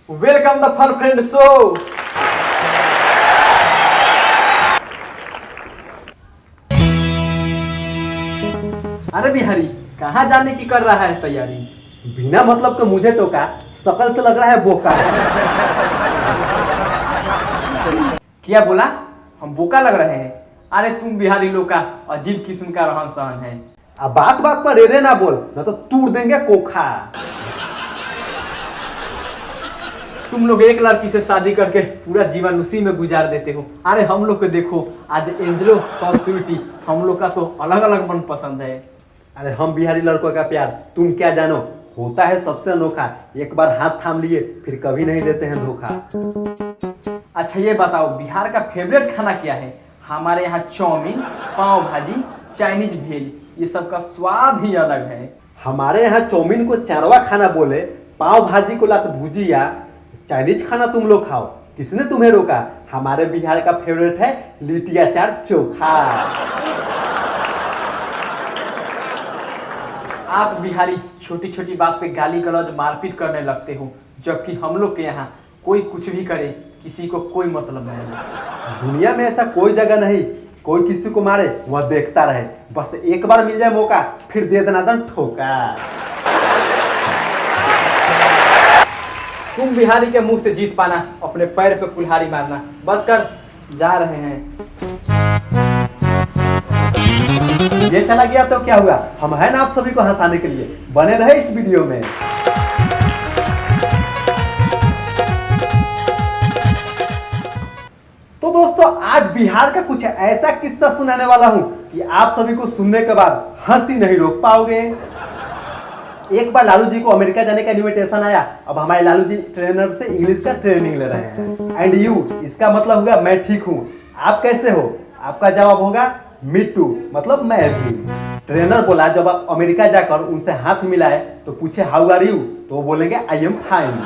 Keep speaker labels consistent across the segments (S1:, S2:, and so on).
S1: Welcome the fun friend show. अरे बिहारी, कहाँ जाने की कर रहा है तैयारी?
S2: बिना मतलब के मुझे टोका, शकल से लग रहा है बोका।
S1: क्या बोला? हम बोका लग रहे हैं? अरे तुम बिहारी लोग का अजीब किस्म का रहन सहन है।
S2: अब बात बात पर रेरे ना बोल, न तो तूड़ देंगे कोखा।
S1: तुम लोग एक लड़की से शादी करके पूरा जीवन उसी में गुजार देते हो। अरे हम लोग को देखो, आज एंजलो और स्वीटी, हम लोग का तो अलग अलग मन पसंद है।
S2: अरे हम बिहारी लड़कों का प्यार तुम क्या जानो, होता है सबसे अनोखा। एक बार हाथ थाम लिए फिर कभी नहीं देते हैं धोखा।
S1: अच्छा ये बताओ, बिहार का फेवरेट खाना क्या है? हमारे यहाँ चाउमीन, पाव भाजी, चाइनीज भेल, ये सब का स्वाद ही अलग है।
S2: हमारे यहाँ चाउमीन को चारवा खाना बोले, पाव भाजी को लात भुजिया, चाइनीज खाना तुम लोग खाओ। किसने तुम्हें रोका? हमारे बिहार का फेवरेट है लिट्टी अचार चोखा।
S1: आप बिहारी छोटी छोटी बात पे गाली गलौज मारपीट करने लगते हो, जबकि हम लोग के यहाँ कोई कुछ भी करे किसी को कोई मतलब नहीं।
S2: दुनिया में ऐसा कोई जगह नहीं कोई किसी को मारे वह देखता रहे। बस एक बार मिल जाए मौका फिर दे देना दन ठोका।
S1: तुम बिहारी के मुंह से जीत पाना, अपने पैर पे कुल्हाड़ी मारना। बस कर, जा रहे हैं।
S2: ये चला गया तो क्या हुआ, हम हैं ना आप सभी को हंसाने के लिए। बने रहे इस वीडियो में। तो दोस्तों आज बिहार का कुछ ऐसा किस्सा सुनाने वाला हूं कि आप सभी को सुनने के बाद हंसी नहीं रोक पाओगे। एक बार लालू जी को अमेरिका जाने का इनविटेशन आया। अब हमारे लालू जी ट्रेनर से इंग्लिश का ट्रेनिंग ले रहे हैं। एंड यू, इसका मतलब होगा मैं ठीक हूं। आप कैसे हो? आपका जवाब होगा मी टू, मतलब मैं भी। ट्रेनर बोला जब आप अमेरिका जाकर उनसे हाथ मिलाए तो पूछे हाउ आर यू, तो वो बोलेंगे I am fine.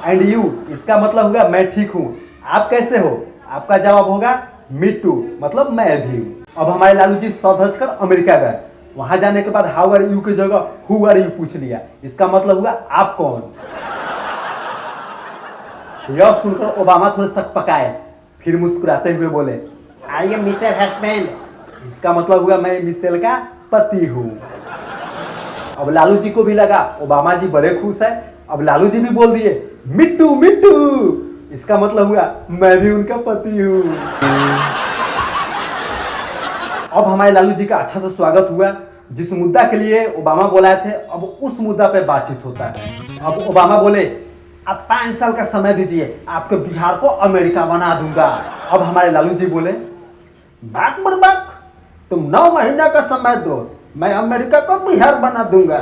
S2: And you, इसका मतलब होगा मैं ठीक हूं। आप कैसे हो? आपका जवाब होगा मी टू, मतलब मैं भी। अब हमारे लालू जी सधज कर अमेरिका गए। वहां जाने के बाद हाउ आर यू की जगह हु आर यू पूछ लिया। इसका मतलब हुआ आप कौन। यह सुनकर ओबामा थोड़े शक पकाए, फिर मुस्कुराते हुए बोले आई एम मिसेल हस्बैंड। इसका मतलब हुआ मैं मिसेल का पति हूं। अब लालू जी को भी लगा ओबामा जी बड़े खुश है। अब लालू जी भी बोल दिए मिट्टू मिट्टू। इसका मतलब हुआ मैं भी उनका पति हूं। अब हमारे लालू जी का अच्छा से स्वागत हुआ। जिस मुद्दा के लिए ओबामा बुलाए थे अब उस मुद्दा पे बातचीत होता है। अब ओबामा बोले अब 5 साल का समय दीजिए, आपके बिहार को अमेरिका बना दूंगा। अब हमारे लालू जी बोले बाक बरबाक, तुम 9 महीना का समय दो, मैं अमेरिका को बिहार बना दूंगा।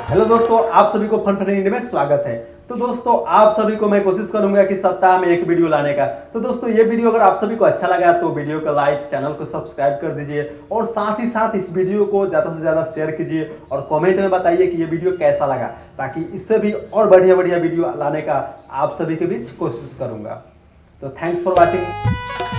S2: हेलो दोस्तों, आप सभी को फन फन इंडिया में स्वागत है। तो दोस्तों आप सभी को मैं कोशिश करूंगा कि सप्ताह में एक वीडियो लाने का। तो दोस्तों ये वीडियो अगर आप सभी को अच्छा लगा तो वीडियो को लाइक, चैनल को सब्सक्राइब कर दीजिए और साथ ही साथ इस वीडियो को ज़्यादा से ज़्यादा शेयर कीजिए और कमेंट में बताइए कि ये वीडियो कैसा लगा, ताकि इससे भी और बढ़िया बढ़िया वीडियो लाने का आप सभी के बीच कोशिश करूँगा। तो थैंक्स फॉर वॉचिंग।